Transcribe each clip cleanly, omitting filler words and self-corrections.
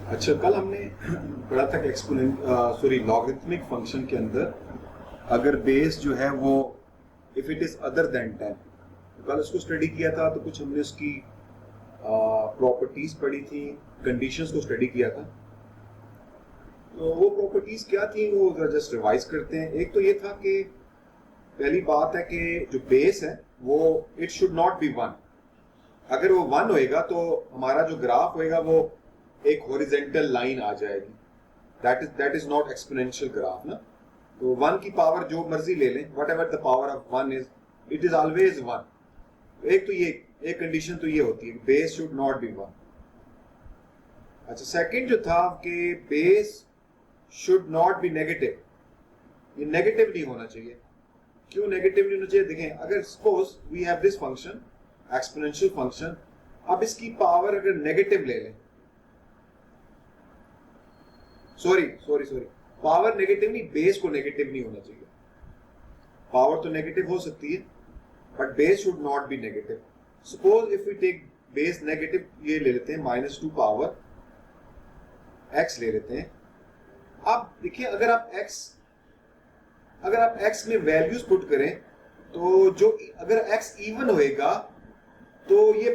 अच्छा, कल हमने पढ़ा था कि लॉगरिथमिक फंक्शन के अंदर अगर बेस जो है वो if it is other than 10, तो कल उसको स्टडी किया था। तो कुछ हमने उसकी प्रॉपर्टीज पढ़ी थी, कंडीशंस को स्टडी किया था। तो वो प्रॉपर्टीज क्या थी वो जस्ट रिवाइज करते हैं। एक तो ये था कि पहली बात है कि जो बेस है वो इट शुड नॉट बी 1। अगर वो 1 होएगा तो हमारा जो ग्राफ होएगा वो एक हॉरिजेंटल लाइन आ जाएगी। That is not exponential graph ना। तो 1 की पावर जो मर्जी ले लें, what ever the power of 1 is, it is always 1। तो एक तो ये एक कंडीशन तो ये होती है, बेस शुड नॉट बी 1। अच्छा, सेकंड जो था कि base should not be negative. ये नेगेटिव नहीं होना चाहिए। क्यों नेगेटिव नहीं होना चाहिए? देखें, अगर suppose we have this function exponential function, अब इसकी पावर अगर नेगेटिव ले लें, सॉरी पावर नेगेटिव नहीं, बेस को नेगेटिव नहीं होना चाहिए। पावर तो नेगेटिव हो सकती है but base should not be negative. Suppose if we take base negative, ये ले लेते हैं -2 पावर x ले लेते हैं। अब देखिए, अगर आप x में वैल्यूज पुट करें तो जो अगर x इवन होएगा तो ये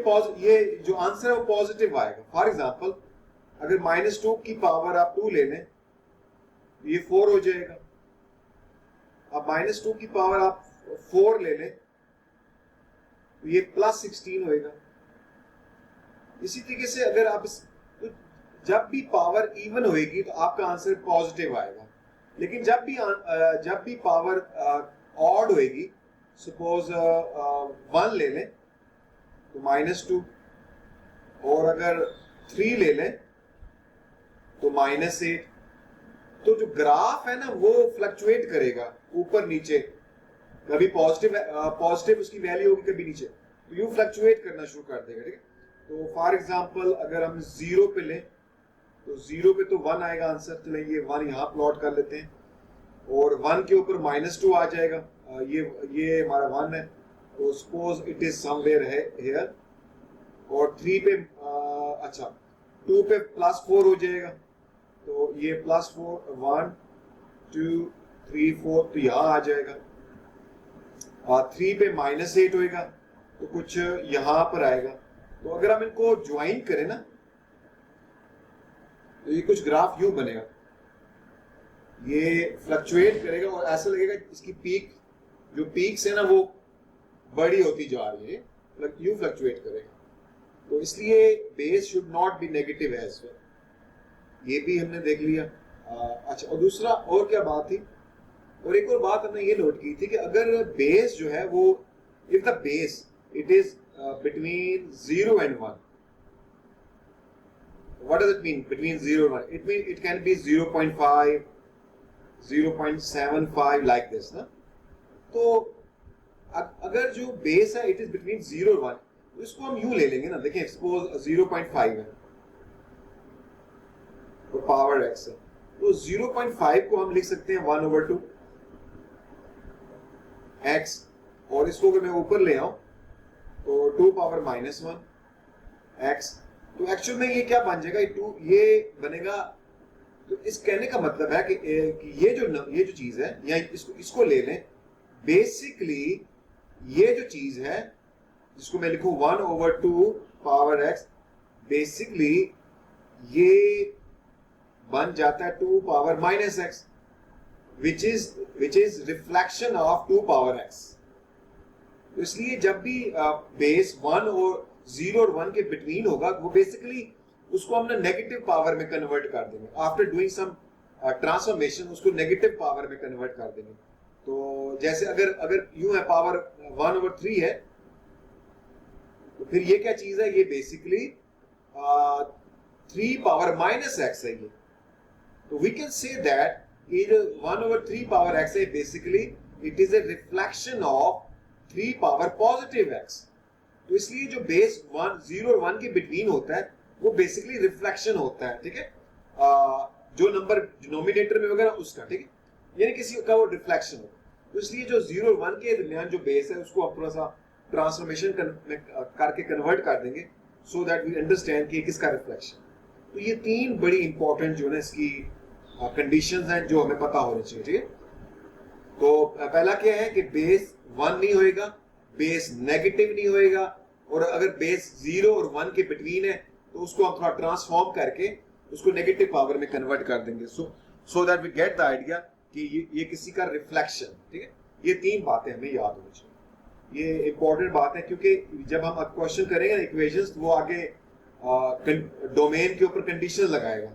जो आंसर है वो पॉजिटिव आएगा। फॉर एग्जांपल, अगर -2 की पावर आप 2 ले लें ये 4 हो जाएगा। अब -2 की पावर आप 4 ले लें तो ये +16 होएगा। इसी तरीके से अगर आप तो जब भी पावर इवन होएगी तो आपका आंसर पॉजिटिव आएगा। लेकिन जब भी पावर ऑड होएगी, सपोज 1 ले लें तो -2, और अगर 3 ले लें तो -8। तो जो ग्राफ है ना वो फ्लक्चुएट करेगा ऊपर नीचे, कभी पॉजिटिव उसकी वैल्यू होगी, कभी नीचे, तो यूं फ्लक्चुएट करना शुरू कर देगा। ठीक है, तो फॉर एग्जांपल अगर हम 0 पे लें तो 0 पे तो 1 आएगा आंसर। चलें ये 1 यहाँ प्लॉट कर लेते हैं, और 1 के ऊपर -2 आ जाएगा। ये हमारा 1 है, तो सपोज इट इज समवेयर है हियर। और 3 पे अच्छा 2 पे +4 हो जाएगा, तो ये +4 1 2 3 4 तो यहाँ आ जाएगा। और 3 पे -8 होएगा तो कुछ यहाँ पर आएगा। तो अगर हम इनको ज्वाइन करें ना तो ये कुछ ग्राफ यूं बनेगा, ये फ्लक्चुएट करेगा और ऐसा लगेगा इसकी जो पीक्स है ना वो बड़ी होती जा रही है, यूं फ्लक्चुएट करेगा। तो इसलिए base should not be negative as well. ये भी हमने देख लिया। अच्छा, और दूसरा और क्या बात थी, और एक और बात हमने ये नोट की थी कि अगर बेस जो है वो if the base it is between 0 and 1, what does it mean between 0 and 1? It can be 0.5 0.75 like this ना। तो अगर जो बेस है इट इज बिटवीन 0 और 1, तो इसको हम यूं ले लेंगे ना। देखिए, सपोज 0.5 है तो पावर x है, तो 0.5 को हम लिख सकते हैं 1/2 x, और इसको अगर मैं ऊपर ले आऊं तो 2 पावर -1 x। तो एक्चुअल में ये क्या बन जाएगा, ये बनेगा। तो इस कहने का मतलब है कि ये जो चीज है, या इसको ले लें। बेसिकली ये जो चीज है जिसको मैं लिखूं 1/2 पावर x, बेसिकली ये बन जाता है 2 power -x, which is reflection of 2 power x। तो इसलिए जब भी बेस 1 और 0 और 1 के बिटवीन होगा, वो बेसिकली उसको हमने नेगेटिव पावर में कन्वर्ट कर देंगे। आफ्टर डूइंग सम ट्रांसफॉर्मेशन उसको नेगेटिव पावर में कन्वर्ट कर देंगे। तो जैसे अगर यूं है पावर 1/3 है, तो फिर ये क्या चीज है, ये बेसिकली 3 पावर -x है ये। तो वी कैन से दैट ये जो 1/3 पावर x है, basically it is a reflection of 3 power +x। तो इसलिए जो बेस 0 और 1 के बिटवीन होता है वो बेसिकली रिफ्लेक्शन होता है। ठीक है, जो नंबर डिनोमिनेटर में होगा ना उसका, ठीक है, यानी किसी का वो रिफ्लेक्शन हो। तो इसलिए जो 0 और 1 के दरमियान जो बेस है उसको आप थोड़ा सा ट्रांसफॉर्मेशन करके कन्वर्ट कर देंगे, सो दैट वी अंडरस्टैंड कि किसका रिफ्लेक्शन। तो ये तीन बड़ी इंपॉर्टेंट जो है इसकी कंडीशंस हैं जो हमें पता होनी चाहिए, ठीक है। तो पहला क्या है कि बेस 1 नहीं होएगा, बेस नेगेटिव नहीं होएगा, और अगर बेस 0 और 1 के बिटवीन है तो उसको हम थोड़ा ट्रांसफॉर्म करके उसको नेगेटिव पावर में कन्वर्ट कर देंगे, so that we get the idea कि ये किसी का रिफ्लेक्शन, ठीक है। ये तीन बातें हमें याद होनी चाहिए, ये इंपॉर्टेंट बात है, क्योंकि जब हम क्वेश्चन करेंगे ना इक्वेशंस, वो आगे डोमेन के ऊपर कंडीशन लगाएगा।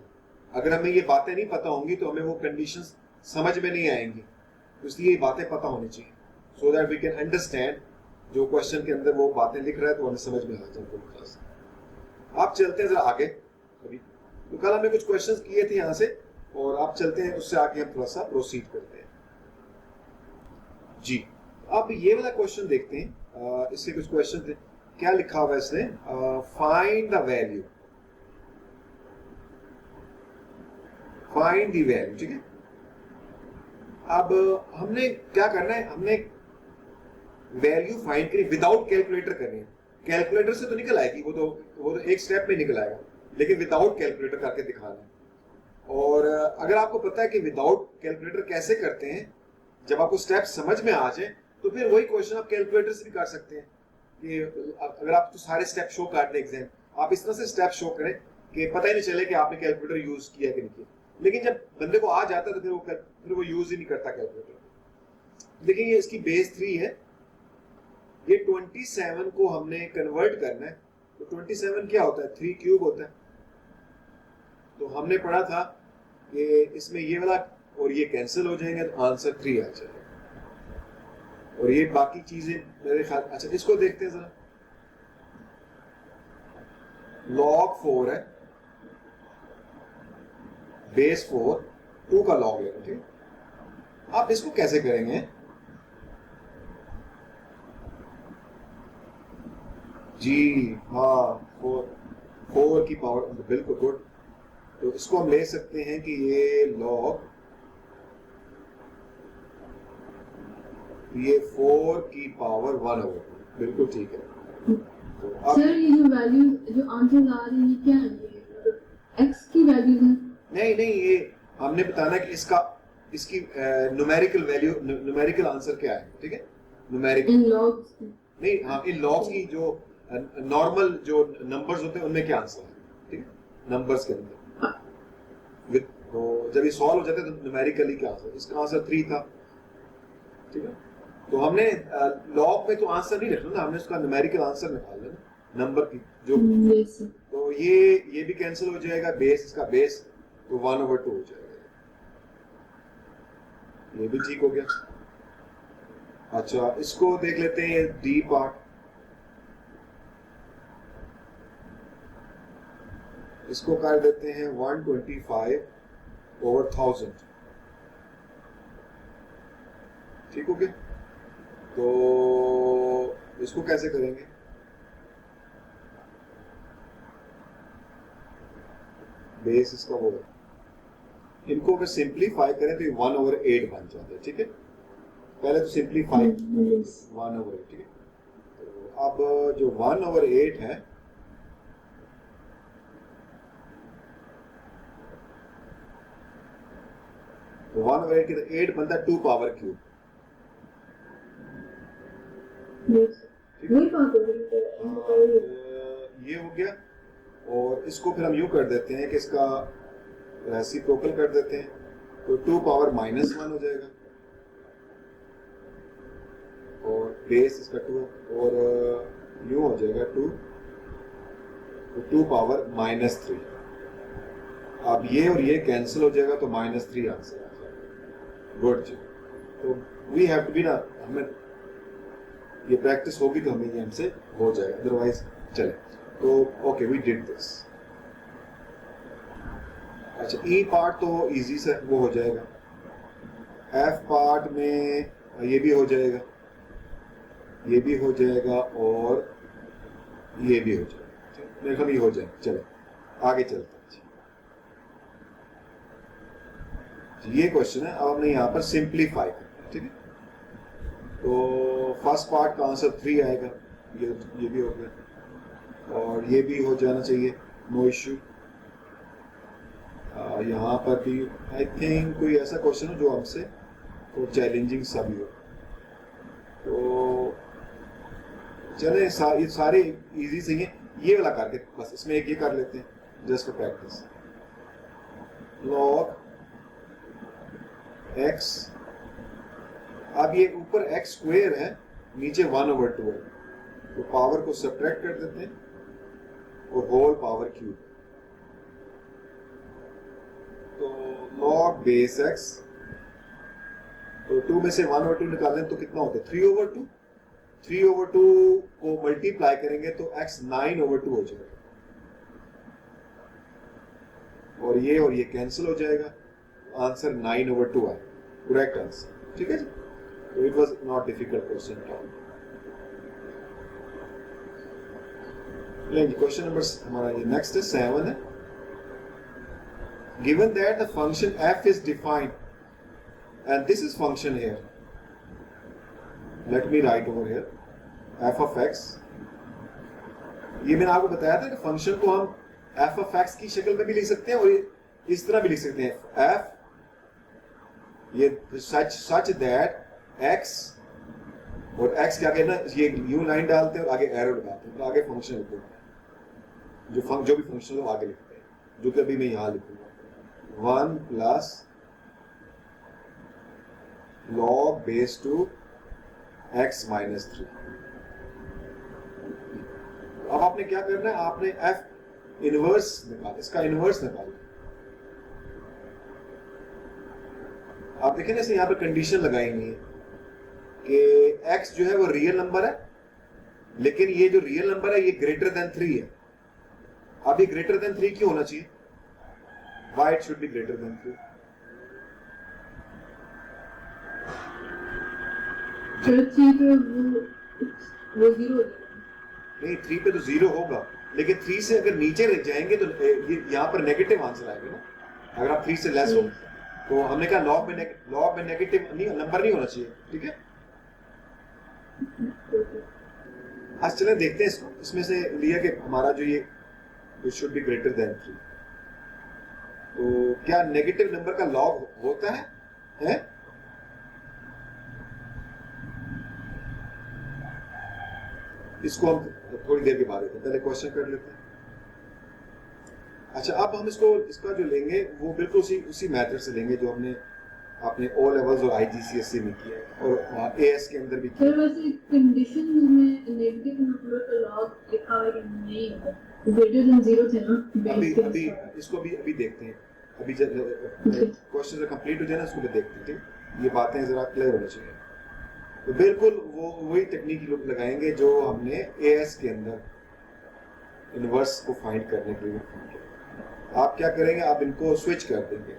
अगर हमें ये बातें नहीं पता होंगी तो हमें वो कंडीशंस समझ में नहीं आएंगी, तो इसलिए ये बातें पता होनी चाहिए, so that we can understand जो क्वेश्चन के अंदर वो बातें लिख रहा है तो हमें समझ में आ जाए। आप चलते हैं जरा आगे अभी, तो कल हमने कुछ क्वेश्चंस किए थे यहाँ से, और आप चलते हैं उससे आगे हम थोड़ा सा प्रोसीड करते हैं जी। अब ये वाला क्वेश्चन देखते हैं, इससे कुछ क्वेश्चन थे, क्या लिखा हुआ है इसने, find the value, find the value, ठीक है। अब हमने क्या करना है, हमने वैल्यू फाइंड करी विदाउट कैलकुलेटर करनी है। कैलकुलेटर से तो निकल आएगी, वो तो एक स्टेप में निकल आएगा, लेकिन विदाउट कैलकुलेटर करके दिखाना है। और अगर आपको पता है कि विदाउट कैलकुलेटर कैसे करते हैं, जब आपको स्टेप समझ में आ जाए तो फिर वही क्वेश्चन आप कैलकुलेटर से भी कर सकते हैं। कि अगर आप तो सारे स्टेप शो कर दें एग्जाम, आप इस तरह से स्टेप शो करें कि पता ही नहीं चले कि आपने कैलकुलेटर यूज किया कि नहीं किया। लेकिन जब बंदे को आ जाता है तो फिर वो यूज ही नहीं करता कैलकुलेटर। देखिए ये इसकी बेस 3 है, ये 27 को हमने कन्वर्ट करना है, तो 27 क्या होता है, 3 क्यूब होता है। तो हमने पढ़ा था कि इसमें ये वाला और ये कैंसिल हो जाएंगे तो आंसर 3 आ जाएगा। और ये बाकी चीजें मेरे ख्याल, अच्छा इसको देखते हैं जरा, log 4 है, बेस 4, 2 का log लेंगे, ठीक। आप इसको कैसे करेंगे, जी हाँ, 4 की पावर, बिल्कुल गुड। तो इसको हम ले सकते हैं कि ये log, ये 4 की पावर 1 होगा, बिल्कुल ठीक है। तो अब सर ये जो वैल्यूज जो आंसर्स आ रही है क्या है, x की वैल्यूज हैं? नहीं, ये हमने बताना कि इसकी न्यूमेरिकल वैल्यू, न्यूमेरिकल आंसर क्या है, ठीक है। न्यूमेरिकल इन लॉग्स नहीं, हाँ इन लॉग्स की जो नॉर्मल जो नंबर्स होते हैं उनमें क्या आंसर है, ठीक है, नंबर्स के अंदर। तो जब ये सॉल्व हो जाते हैं तो न्यूमेरिकली क्या आंसर, इसका आंसर 3 था, ठीक है। तो हमने लॉग में तो आंसर नहीं लिखना ना, हमने उसका न्यूमेरिकल आंसर निकाल लेना नंबर की जो, तो ये भी कैंसिल हो जाएगा, बेस इसका बेस तो 1/2 हो जाएगा, ये भी ठीक हो गया। अच्छा इसको देख लेते हैं, डी पार्ट, इसको कर देते हैं 125/1000, ठीक हो गया। तो इसको कैसे करेंगे, बेस इसका वो, इनको अगर सिंप्लीफाई करें तो ये 1/8 बन जाता है, ठीक है। पहले तो सिंप्लीफाई 1/8, ठीक है। तो अब जो 1/8 है, तो 1/8 की 8 बनता है 2 पावर क्यूब, ये हो गया। और इसको फिर हम यूं कर देते हैं कि इसका रेसिप्रोकल कर देते हैं, तो 2 पावर -1 हो जाएगा, और बेस इसका 2 और यूं हो जाएगा 2, तो 2 पावर -3। अब ये और ये कैंसिल हो जाएगा तो -3 आंसर आ जाएगा, गुड जी। तो वी हैव टू बी ना, हमें ये प्रैक्टिस होगी तो हमें ये हमसे हो जाएगा, अदरवाइज चले। तो ओके वी डिड दिस। अच्छा ई पार्ट तो इजी से वो हो जाएगा, एफ पार्ट में ये भी हो जाएगा, ये भी हो जाएगा, और ये भी हो जाएगा, मेरे ख्याल ये हो जाएगा। चले आगे चलते हैं, ये क्वेश्चन है, अब हमने यहाँ पर सिंप्लीफाई करना है, ठीक है। तो फर्स्ट पार्ट का आंसर 3 आएगा, ये भी हो गया, और ये भी हो जाना चाहिए, नो इश्यू। यहाँ पर भी आई थिंक कोई ऐसा क्वेश्चन हो जो हमसे तो चैलेंजिंग सा भी हो, तो चले ये सारे इजी से हैं। ये वाला करके बस इसमें एक ये कर लेते हैं just for practice. log x, अब ये ऊपर x स्क्वायर है, नीचे 1/2 है, तो पावर को सब्ट्रैक्ट कर देते हैं और होल पावर क्यूब। तो log बेस x, तो 2 में से 1/2 निकालें तो कितना होता है 3/2। 3/2 को मल्टीप्लाई करेंगे तो x 9/2 हो जाएगा, और ये कैंसिल हो जाएगा, आंसर 9/2 है करेक्ट आंसर। ठीक है जी, तो it was not difficult question. Question number हमारा ये नेक्स्ट है 7 है। Given that the function f is defined and this is function here, let me write over here f of x। ये मैंने आपको बताया था कि फंक्शन को हम f of x की शक्ल में भी लिख सकते हैं और इस तरह भी लिख सकते हैं f ये सच दैट x, और x क्या कहना, ये यू लाइन डालते हैं और आगे एरो लगाते हैं, तो आगे फंक्शन लिखते हैं, जो भी फंक्शन हो आगे लिखते हैं, जो कि अभी मैं यहां लिखूंगा 1 plus log base 2 x minus 3। अब आपने क्या करना है, आपने f इनवर्स निकाल, इसका इनवर्स निकालना। आप देखें ना, इसने यहाँ पे कंडीशन लगाई हुई है कि x जो है वो रियल नंबर है, लेकिन ये जो रियल नंबर है ये ग्रेटर देन 3 है। अब ये ग्रेटर देन 3 क्यों होना चाहिए? Why it should be greater than 3? वो जीरो नहीं, 3 पे तो 0 होगा, लेकिन 3 से अगर नीचे रह जाएंगे तो ये यहाँ पर नेगेटिव आंसर आएगा ना। अगर आप 3 से लेस हो तो हमने कहा लॉग में नेगेटिव नहीं, नंबर नहीं होना चाहिए। ठीक है, आज चले देखते हैं इसको। इसमें से लिया कि हमारा जो ये शुड बी ग्रेटर देन 3, तो क्या नेगेटिव नंबर का लॉग होता है? इसको हम थोड़ी देर के बाद लेते हैं, पहले क्वेश्चन कर लेते हैं। अच्छा, अब हम इसका जो लेंगे वो बिल्कुल उसी मेथड से लेंगे जो हमने अपने ओ लेवल्स और IGCSE में किया है और AS के अंदर भी किया। सर वैसे कंडीशंस में नेगेटिव नंबर का लॉग लिखा हुआ है कि नहीं होगा, ग्रेटर देन 0 थे ना। अभी इसको अभी देखते हैं, अभी जब क्वेश्चन कंप्लीट हो जाए ना उसको भी देखते हैं। ये बातें जरा क्लियर होनी चाहिए। तो बिल्कुल वही टेक्निक लोग लगाएंगे जो हमने AS के अंदर इनवर्स को फाइंड करने के लिए किया। आप क्या करेंगे, आप इनको स्विच कर देंगे,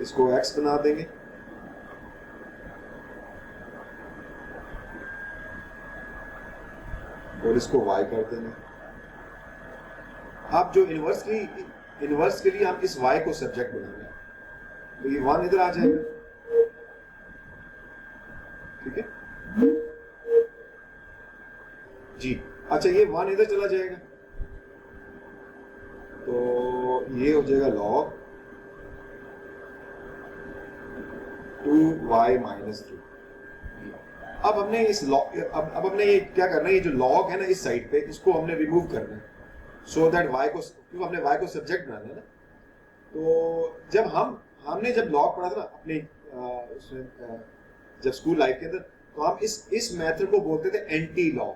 इसको x बना देंगे और इसको y कर देंगे। आप जो इनवर्स के लिए हम इस y को सब्जेक्ट बनाएंगे, तो ये 1 इधर आ जाएगा। ठीक है जी। अच्छा, ये 1 इधर चला जाएगा, तो ये हो जाएगा log 2y माइनस 3। अब हमने इस लॉग अब हमने ये क्या करना है, ये जो लॉग है ना इस साइड पे, इसको हमने रिमूव करना है, सो दैट y को, क्योंकि हमने y को सब्जेक्ट बनाना है ना। तो जब हमने जब लॉग पढ़ा था ना अपने जब स्कूल लाइफ के अंदर, तो हम इस मेथड को बोलते थे एंटी लॉग,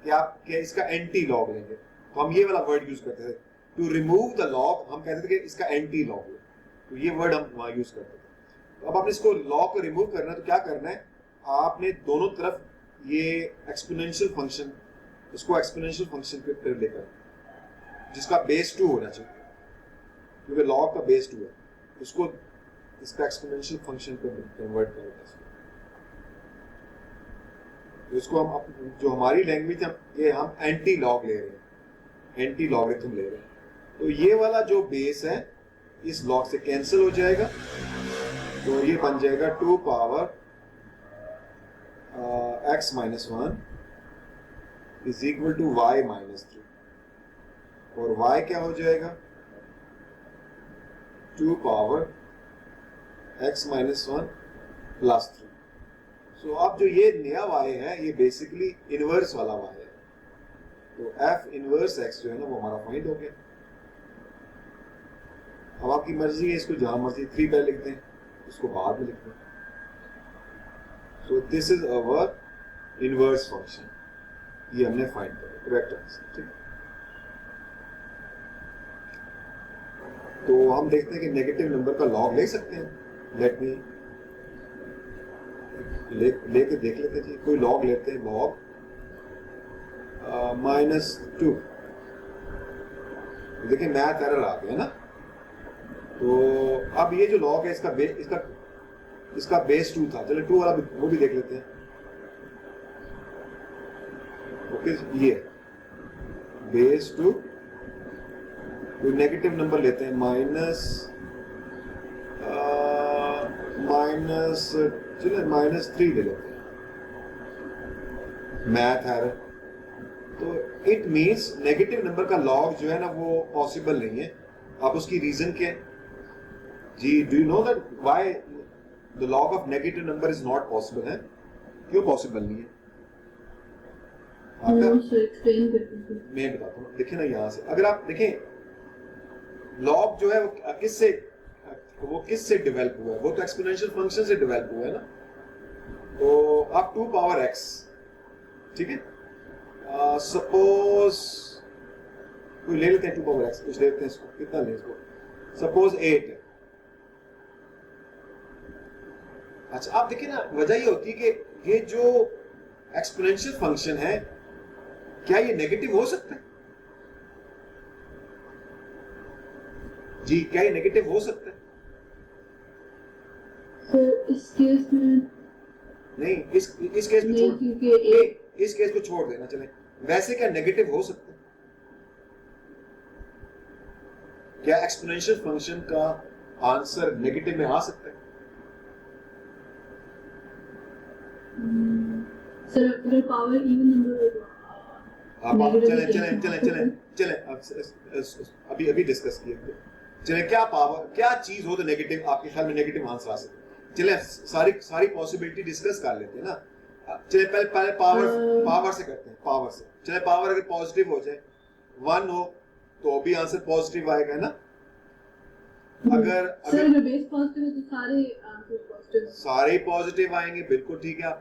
कि आप क्या इसका एंटी लॉग लेंगे, तो हम ये वाला वर्ड यूज करते थे, टू रिमूव द लॉग। हम कहते थे कि इसका एंटी लॉग ले, तो ये वर्ड हम वहां यूज करते थे। तो अब आपने इसको लॉग को रिमूव करना है, तो क्या करना है, आपने दोनों तरफ ये एक्सपोनेंशियल फंक्शन, इसको एक्सपोनेंशियल फंक्शन पे लेकर, जिसका बेस 2 होना चाहिए, क्योंकि लॉग का बेस 2 है, इसको इसका एक्सपोनेंशियल फंक्शन पे कन्वर्ट करेंगे। इसको हम जो हमारी लैंग्वेज है ये हम एंटी लॉग ले रहे हैं, एंटी लॉगरिथम ले रहे हैं। तो ये वाला जो बेस है इस लॉग से कैंसिल हो जाएगा, तो ये बन जाएगा 2 power x minus 1 is equal to y minus 3, और y क्या हो जाएगा 2 power x minus 1 plus 3। So अब जो ये नया y है ये बेसिकली इनवर्स वाला y है, तो f इनवर्स x जो है ना वो हमारा फाइंड हो गया। अब आपकी मर्जी है, इसको जहां मर्जी 3 पहले लिखते हैं, उसको बाद में लिखते हैं। So this is our inverse function, ये हमने फाइंड किया करेक्ट आंसर। ठीक, तो हम देखते हैं कि नेगेटिव नंबर का लॉग ले सकते हैं। लेट मी लेके देख लेते हैं, कोई लॉग लेते हैं, लॉग -2। देखिए मैथ एरर आ गया ना, तो अब ये जो लॉग है इसका बेस 2 था, चलो 2 वाला वो भी देख लेते हैं। ओके, ये बेस 2, कोई नेगेटिव नंबर लेते हैं, -3 ले लेते हैं, मैथ एरर। तो इट मींस नेगेटिव नंबर का लॉग जो है ना वो पॉसिबल नहीं है। अब उसकी रीजन क्या है जी? Do you know that why the log of negative number is not possible है? क्यों पॉसिबल नहीं है? मैं बताता हूँ, देखिए ना यहाँ से अगर आप देखें लॉग जो है वो किससे डेवलप हुआ है? वो तो एक्सपोनेंशियल फंक्शन से डेवलप हुआ है ना। तो अब 2 पावर x, ठीक है, सपोज कोई ले लेते हैं 2 पावर x, कुछ ले लेते हैं, इसको कितना लें, इसको सपोज 8 है। अच्छा, आप देखिए ना, वजह ये होती है कि ये जो एक्सपोनेंशियल फंक्शन है क्या ये नेगेटिव हो सकता है? जी, क्या ये नेगेटिव हो सकता है? तो इस केस में नहीं, इस केस में नहीं, क्योंकि इस केस को छोड़ देना, चले। वैसे क्या नेगेटिव हो सकता है? क्या एक्सपोनेंशियल फंक्शन का आंसर नेगेटिव में आ सकता है? सर अगर पावर इवन नंबर हो चले अभी डिस्कस किया। चले, क्या चीज हो तो नेगेटिव, आपके ख्याल में नेगेटिव आंसर आ सकता है? चले सारी पॉसिबिलिटी डिस्कस कर लेते हैं ना। चले पहले पावर से करते हैं, पावर से। चले, पावर अगर पॉजिटिव हो जाए, 1 हो तो भी आंसर पॉजिटिव आएगा ना। अगर बेस पॉजिटिव है तो सारे आंसर पॉजिटिव, सारे पॉजिटिव आएंगे, बिल्कुल ठीक है।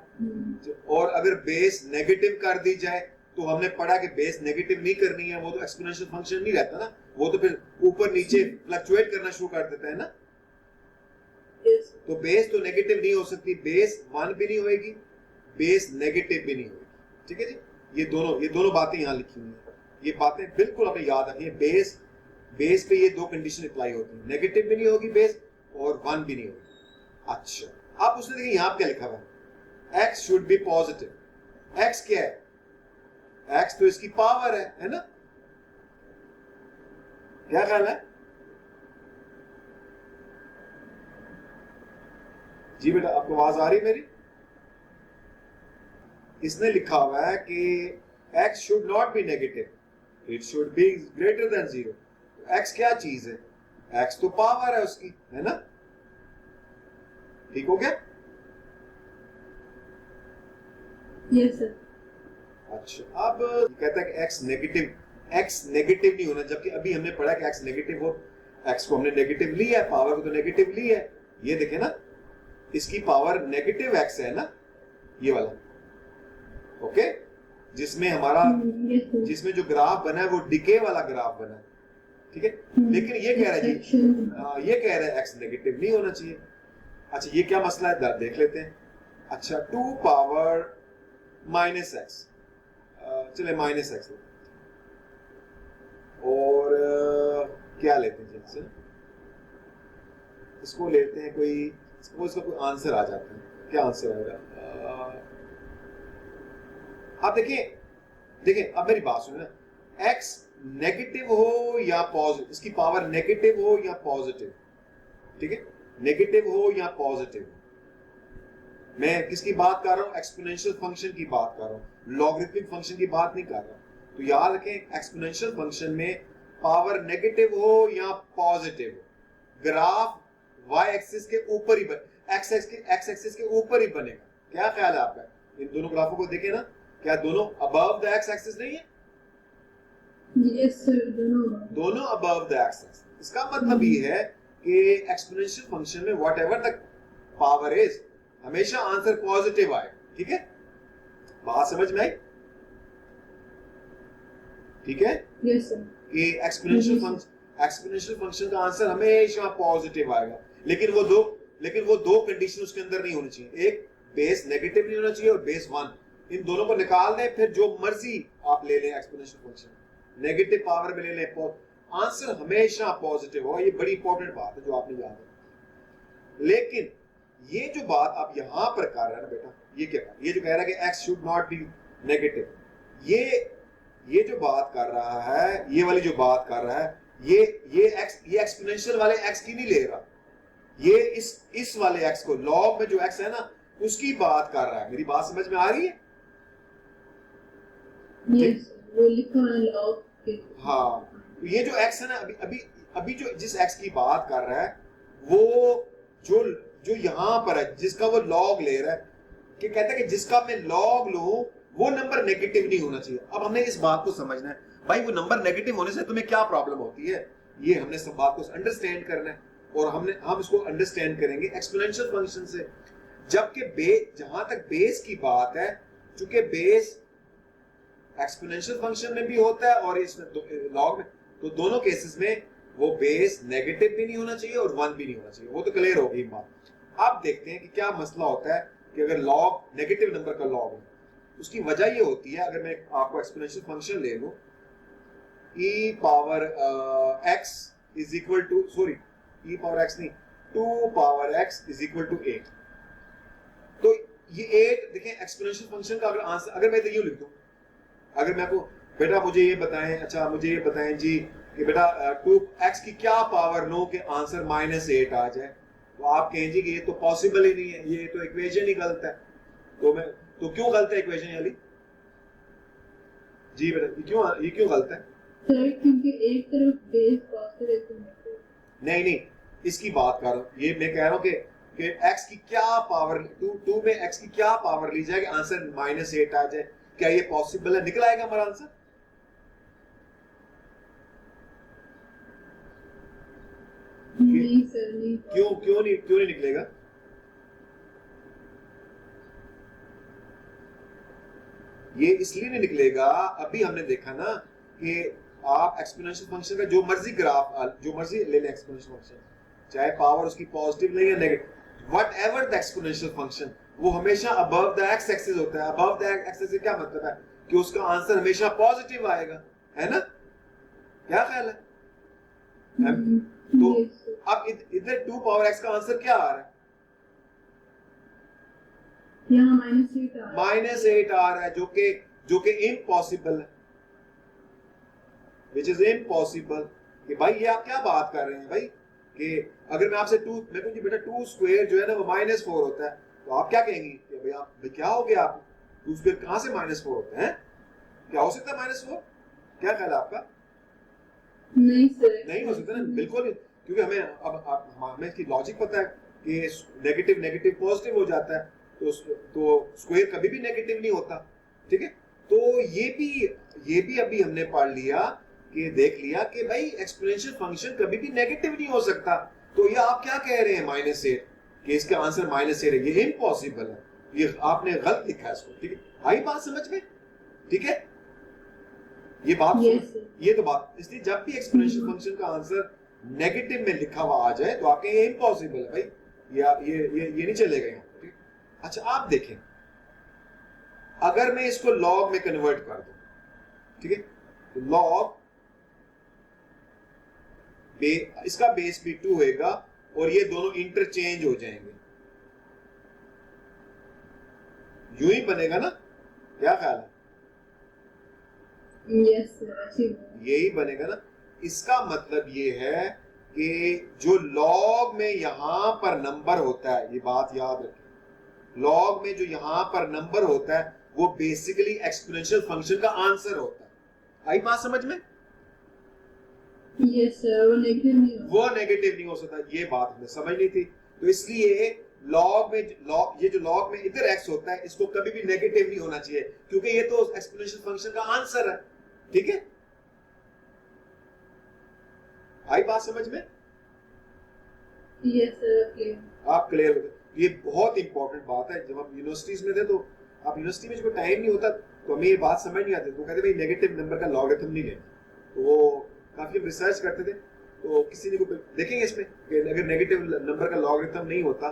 और अगर बेस नेगेटिव कर दी जाए, तो हमने पढ़ा कि बेस नेगेटिव नहीं करनी है, वो तो एक्सपोनेंशियल फंक्शन नहीं रहता ना, वो तो फिर ऊपर नीचे फ्लक्चुएट करना शुरू कर देता है ना। तो बेस तो नेगेटिव नहीं हो सकती, बेस 1 भी नहीं होगी, बेस नेगेटिव भी नहीं होगी। ठीक है जी, ये दोनों बातें यहाँ लिखी हुई हैं, ये बातें बिल्कुल अपने याद रखिए। बेस पे ये 2 कंडीशन अप्लाई होती है, नेगेटिव भी नहीं होगी बेस और 1 भी नहीं होगी। अच्छा, आप उसने देखिए यहाँ पे क्या लिखा हुआ है, x should be positive. x क्या है? x तो इसकी पावर है ना? क्या ख्याल है जी बेटा, आपको आवाज आ रही मेरी? इसने लिखा हुआ है कि x should not be negative, it should be greater than 0। x क्या चीज है? x तो पावर है उसकी, है ना? ठीक हो गया? Yes sir. अच्छा, अब कहता है कि x नेगेटिव नहीं होना, जबकि अभी हमने पढ़ा कि x नेगेटिव हो। x को हमने नेगेटिव लिया है, पावर को तो नेगेटिव ली है। ये देखे ना, इसकी पावर नेगेटिव x है ना, ये वाला। ओके, जिसमें हमारा जिसमें जो ग्राफ बना है वो डिके वाला ग्राफ बना है, ठीक है। लेकिन ये कह रहा है जी, ये कह रहा है x नेगेटिव नहीं होना चाहिए। अच्छा, ये क्या मसला है देख लेते हैं। अच्छा, 2 पावर -x, चले -x और क्या लेते हैं जी, इसको लेते हैं, कोई इसका कोई आंसर आ जाता है। क्या आंसर आएगा? आप देखिए अब मेरी बात सुनो ना, x नेगेटिव हो या पॉजिटिव, इसकी पावर नेगेटिव हो या पॉजिटिव, ठीक है, नेगेटिव हो या पॉजिटिव, मैं किसकी बात कर रहा हूं? एक्सपोनेंशियल फंक्शन की बात कर रहा हूं, लॉगरिथमिक फंक्शन की बात नहीं कर रहा। तो याद रखें, एक्सपोनेंशियल फंक्शन में पावर नेगेटिव हो या पॉजिटिव हो, ग्राफ वाई एक्सिस के ऊपर ही एक्स एक्सिस के ऊपर ही बनेगा। क्या ख्याल है आपका? इन दोनों ग्राफों को देखें ना, क्या दोनों अबव द एक्स एक्सिस नहीं है? यस सर, दोनों अबव द एक्स एक्सिस। इसका मतलब ये है कि एक्सपोनेंशियल फंक्शन में व्हाटएवर द पावर इज, हमेशा आंसर पॉजिटिव आएगा। ठीक है, बात समझ में आई? ठीक है, यस सर, कि एक्सपोनेंशियल फंक्शन का आंसर हमेशा पॉजिटिव आएगा, लेकिन वो दो कंडीशन उसके अंदर नहीं होनी चाहिए। एक, बेस नेगेटिव नहीं होना चाहिए, और बेस 1। इन दोनों को निकाल दें, फिर जो मर्जी आप ले लें एक्सपोनेंशियल फंक्शन, नेगेटिव पावर में ले लें, आंसर हमेशा पॉजिटिव होगा। ये बड़ी इंपॉर्टेंट बात है जो आपने याद है। लेकिन ये जो बात आप यहां पर कर रहे हैं ना बेटा, ये क्या कर, ये जो कह रहा है कि x should not be negative, ये जो बात कर रहा है, ये वाली जो बात कर रहा है, ये एक्सपोनेंशियल वाले एक्स की नहीं ले रहा, ये इस वाले एक्स को, लॉग में जो एक्स है ना, उसकी बात कर रहा है। मेरी बात समझ में आ रही है? यस, वो लिखा है लॉग के। हाँ, ये जो एक्स है ना, अभी जो जिस एक्स की बात कर रहा है, वो जो यहां पर है, जिसका वो लॉग ले रहा है, कि कहता है कि जिसका मैं लॉग लूं वो नंबर नेगेटिव नहीं होना चाहिए। अब हमने इस बात को समझना है, भाई वो नंबर नेगेटिव होने से तुम्हें क्या प्रॉब्लम होती है, ये हमने सब बात को अंडरस्टैंड करना है। और हम इसको अंडरस्टैंड करेंगे एक्सपोनेंशियल फंक्शन से। जबकि जहां तक बेस की बात है, चूंकि बेस एक्सपोनेंशियल फंक्शन में भी होता है और इसमें लॉग में, तो दोनों केसेस में वो बेस नेगेटिव भी नहीं होना चाहिए और 1 भी नहीं होना चाहिए। वो तो क्लियर होगी बात। अब देखते हैं कि क्या मसला होता है कि अगर लॉग नेगेटिव नंबर का लॉग हो। उसकी वजह ये होती है, अगर मैं आपको एक्सपोनेंशियल फंक्शन ले लूं, e power x is equal to, sorry e power x नहीं, 2 power x is equal to 8। तो ये 8 देखें, एक्सपोनेंशियल फंक्शन का अगर आंसर, अगर मैं यूं लिख दूं, अगर मैं आपको, बेटा मुझे ये बताएं, अच्छा मुझे ये बताएं जी कि बेटा 2x की क्या पावर लो कि आंसर -8 आ जाए, तो आप कहें जी कि ये तो पॉसिबल ही नहीं है, ये तो इक्वेशन ही गलत है। तो क्यों गलत है इक्वेशन वाली? जी बेटा, ये क्यों गलत है? सर क्योंकि एक तरफ बेस पॉजिटिव है तो नेगेटिव। नहीं, इसकी बात कर रहा हूं, ये मैं कह रहा हूं कि x की क्या पावर, 2 में x की क्या पावर ली जाए कि आंसर -8 आ जाए, क्या ये पॉसिबल है? निकल आएगा हमारा आंसर? नहीं सर, नहीं। क्यों नहीं निकलेगा? ये इसलिए नहीं निकलेगा, अभी हमने देखा ना कि आप एक्सपोनेंशियल फंक्शन का जो मर्जी ग्राफ, जो मर्जी ले लें एक्सपोनेंशियल फंक्शन, चाहे पावर उसकी पॉजिटिव नहीं है negative, whatever the exponential function, वो हमेशा अबव द एक्स एक्सिस होता है। अबव द एक्स एक्सिस से क्या मतलब है कि उसका आंसर हमेशा पॉजिटिव आएगा, है ना? क्या ख्याल है? तो अब इधर 2 पावर x का आंसर क्या आ रहा है? यहाँ -8 आ रहा है। -8 आ रहा है, जो कि इम्पॉसिबल है, विच इज इम्पॉसिबल। कि भाई ये आप क्या बात कर रहे हैं भाई, कि अगर मैं आपसे 2, मैं कहूँ बेटा 2 स्क्वायर जो है ना वो -4 होता है, तो आप क्या कहेंगे कि भाई आप क्या हो गया, आप 2 स्क्वायर कहां से -4 होता है? क्या हो सकता है -4? क्या ख्याल है आपका? नहीं सर, नहीं हो सकता ना, बिल्कुल, क्योंकि हमें इसकी लॉजिक पता है कि नेगेटिव नेगेटिव पॉजिटिव हो जाता है, तो स्क्वायर कभी भी नेगेटिव नहीं होता। ठीक है, तो ये भी अभी हमने पढ़ लिया कि देख लिया कि भाई एक्सपोनेंशियल फंक्शन कभी भी नेगेटिव नहीं हो सकता। तो ये आप क्या कह रहे हैं -8 कि इसका आंसर -8 है, ये इम्पॉसिबल है, ये आपने गलत लिखा है इसको। ठीक है, आई बात समझ में? ठीक है, ये बात yes, ये तो बात, इसलिए जब भी एक्सपोनेंशियल फंक्शन का आंसर नेगेटिव में लिखा हुआ आ जाए तो आप कहें ये इम्पॉसिबल है भाई, ये नहीं चलेगा यहाँ। ठीक, अच्छा आप देखें, अगर मैं इसको लॉग में कन्वर्ट कर दूं, ठीक है, तो लॉग इसका बेस भी 2 होगा और ये दोनों इंटरचेंज हो जाएंगे, यूं ही बनेगा ना? क्या ख्याल है? यस सर, यही बनेगा ना। इसका मतलब ये है कि जो लॉग में यहां पर नंबर होता है, ये बात याद रखें, लॉग में जो यहां पर नंबर होता है वो बेसिकली एक्सपोनेंशियल फंक्शन का आंसर होता है। आई बात समझ में? यस सर, वो नेगेटिव नहीं होता। वो नेगेटिव नहीं हो सकता, ये बात हमें समझनी थी। तो इसलिए लॉग में ये जो लॉग में इधर x होता है, इसको कभी भी नेगेटिव नहीं होना चाहिए, क्योंकि ये तो एक्सपोनेंशियल फंक्शन का आंसर है। ठीक है, आई बात समझ में? Yes sir, clear. आप क्लियर हो गए। ये बहुत इंपॉर्टेंट बात है। जब हम यूनिवर्सिटीज में थे तो आप यूनिवर्सिटी में जब टाइम नहीं होता तो हमें ये बात समझ नहीं आती, तो कहते भाई नेगेटिव नंबर का लॉगरिथम नहीं लेना। तो वो काफी हम रिसर्च करते थे, तो किसी ने को देखेंगे इसमें कि अगर नेगेटिव नंबर का लॉगरिथम नहीं होता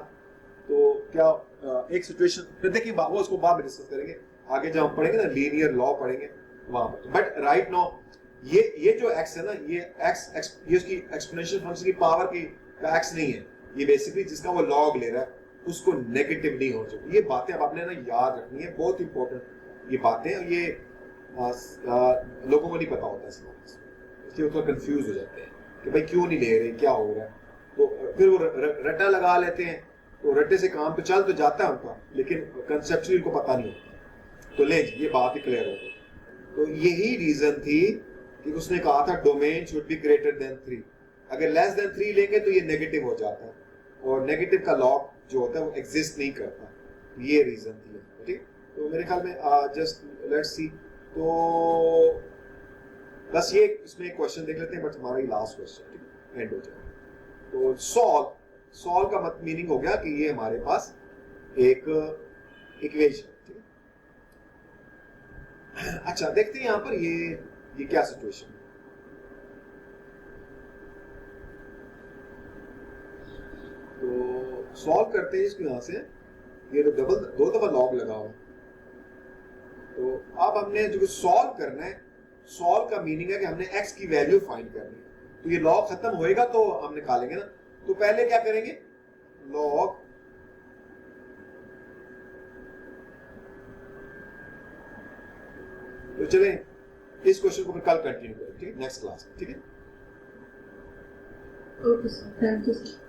तो क्या एक सिचुएशन फिर देखिए, वो उसको बाद में डिस्कस करेंगे आगे जब हम पढ़ेंगे ना, लीनियर लॉ पढ़ेंगे वहां पर। बट राइट नाउ ये जो x है ना, ये ये उसकी एक्सपोनेंशियल फंक्शन की पावर की का x नहीं है, ये बेसिकली जिसका वो लॉग ले रहा है उसको नेगेटिव नहीं हो चाहिए। ये बातें अब आपने ना याद रखनी है, बहुत इंपॉर्टेंट ये बातें। ये लोगों को नहीं पता होता इसलिए वो थोड़ा कंफ्यूज हो जाते हैं कि भाई क्यों नहीं ले रहे, क्या हो रहा है। तो फिर वो रट्टा लगा लेते हैं, तो रट्टे से काम तो चल तो जाता है उनका, लेकिन कंसेप्चुअली उनको पता नहीं होता। तो ले ये बात ही क्लियर हो गई। तो यही रीजन थी कि उसने कहा था domain should be greater than 3। अगर लेस देन 3 लेंगे तो ये नेगेटिव हो जाता है, और नेगेटिव का लॉग जो होता है वो एग्जिस्ट नहीं करता। ये रीजन थी। ठीक, तो मेरे ख्याल में जस्ट लेट्स सी, तो बस ये इसमें एक क्वेश्चन देख लेते हैं, बट हमारा ये लास्ट क्वेश्चन ठीक एंड हो जाए। तो सॉल्व का मत मीनिंग हो गया कि ये हमारे पास एक इक्वेशन। ठीक है, अच्छा देखते हैं यहाँ पर ये क्या सिचुएशन है। तो सॉल्व करते हैं इसको यहाँ से। ये तो दो दफा लॉग लगा हुआ। तो अब हमने जो सॉल्व करना है, सॉल्व का मीनिंग है कि हमने x की वैल्यू फाइंड करनी है। तो ये लॉग खत्म होएगा तो हम निकालेंगे ना। तो पहले क्या करेंगे, लॉग तो चलें इस क्वेश्चन को फिर कल कंटिन्यू करें। ठीक है, नेक्स्ट क्लास। ठीक है, okay sir, thank you sir.